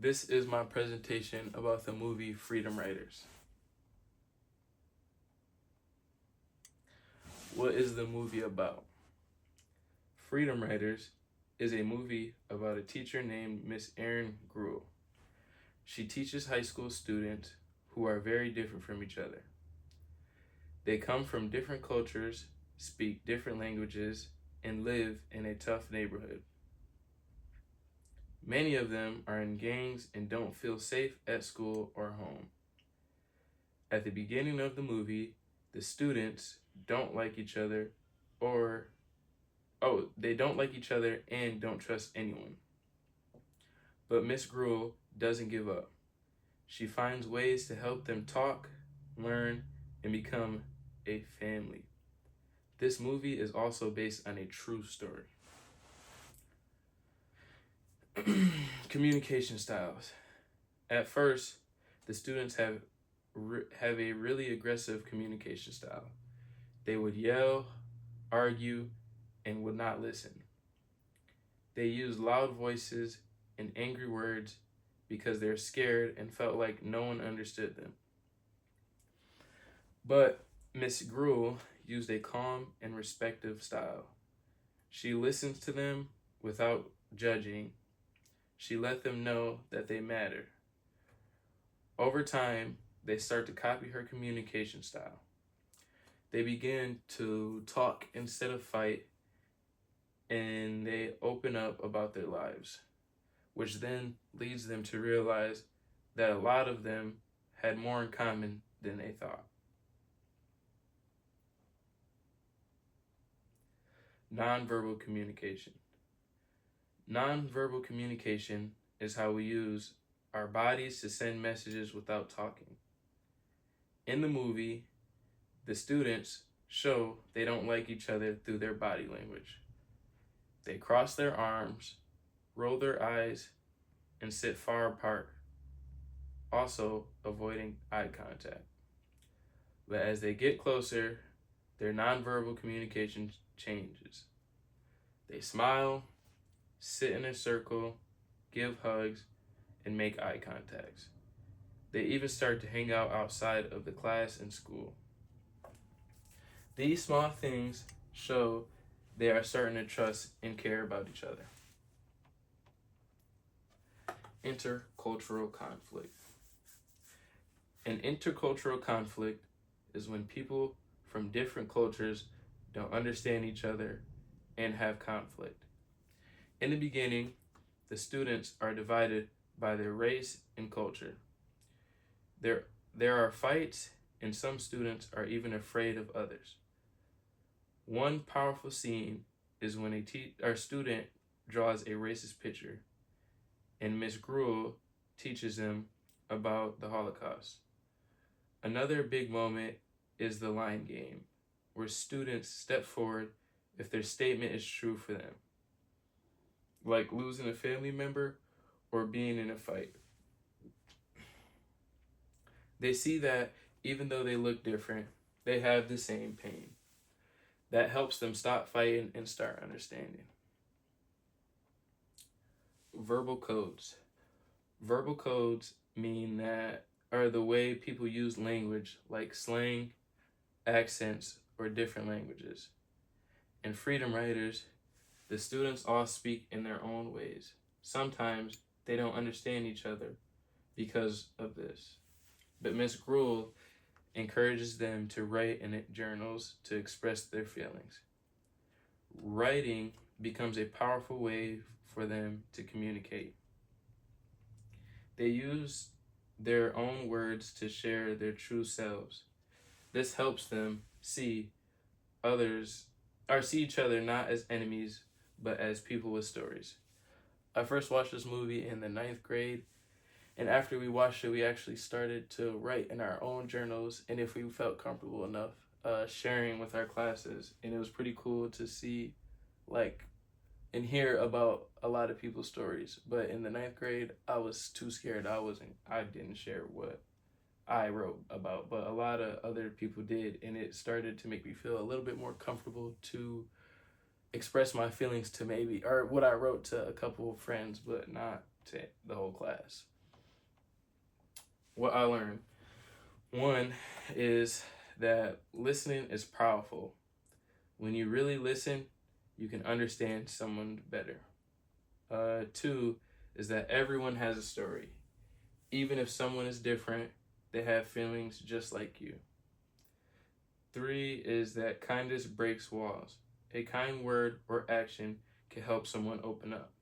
This is my presentation about the movie Freedom Writers. What is the movie about? Freedom Writers is a movie about a teacher named Miss Erin Gruel. She teaches high school students who are very different from each other. They come from different cultures, speak different languages, and live in a tough neighborhood. Many of them are in gangs and don't feel safe at school or home. At the beginning of the movie, the students don't like each other they don't like each other and don't trust anyone. But Miss Gruel doesn't give up. She finds ways to help them talk, learn, and become a family. This movie is also based on a true story. Communication styles. At first, the students have a really aggressive communication style. They would yell, argue, and would not listen. They use loud voices and angry words because they're scared and felt like no one understood them. But Miss Gruel used a calm and respectful style. She listens to them without judging. She let them know that they matter. Over time, they start to copy her communication style. They begin to talk instead of fight, and they open up about their lives, which then leads them to realize that a lot of them had more in common than they thought. Nonverbal communication. Nonverbal communication is how we use our bodies to send messages without talking. In the movie, the students show they don't like each other through their body language. They cross their arms, roll their eyes, and sit far apart, also avoiding eye contact. But as they get closer, their nonverbal communication changes. They smile, sit in a circle, give hugs, and make eye contacts. They even start to hang out outside of the class and school. These small things show they are starting to trust and care about each other. Intercultural conflict. An intercultural conflict is when people from different cultures don't understand each other and have conflict. In the beginning, the students are divided by their race and culture. There are fights, and some students are even afraid of others. One powerful scene is when a student draws a racist picture, and Miss Gruel teaches them about the Holocaust. Another big moment is the line game, where students step forward if their statement is true for them, like losing a family member or being in a fight. They see that even though they look different, they have the same pain. That helps them stop fighting and start understanding. Verbal codes. Verbal codes mean that are the way people use language like slang, accents, or different languages. In Freedom Writers, the students all speak in their own ways. Sometimes they don't understand each other because of this. But Miss Gruel encourages them to write in journals to express their feelings. Writing becomes a powerful way for them to communicate. They use their own words to share their true selves. This helps them see each other not as enemies, but as people with stories. I first watched this movie in the 9th grade, and after we watched it, we actually started to write in our own journals, and if we felt comfortable enough, sharing with our classes. And it was pretty cool to see, and hear about a lot of people's stories. But in the 9th grade, I was too scared. I didn't share what I wrote about, but a lot of other people did, and it started to make me feel a little bit more comfortable to express my feelings to or what I wrote to a couple of friends, but not to the whole class. What I learned, one, is that listening is powerful. When you really listen, you can understand someone better. Two is that everyone has a story. Even if someone is different, they have feelings just like you. Three is that kindness breaks walls. A kind word or action can help someone open up.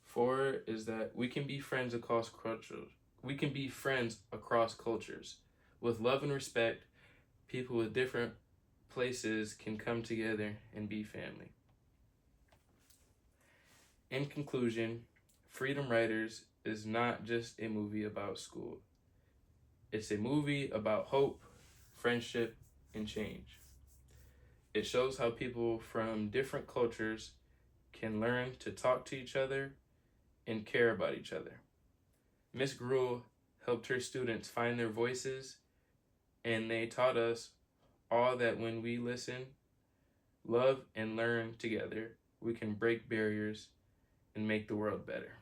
Four is that we can be friends across cultures. We can be friends across cultures. With love and respect, people with different places can come together and be family. In conclusion, Freedom Writers is not just a movie about school. It's a movie about hope, friendship, and change. It shows how people from different cultures can learn to talk to each other and care about each other. Miss Gruhl helped her students find their voices, and they taught us all that when we listen, love, and learn together, we can break barriers and make the world better.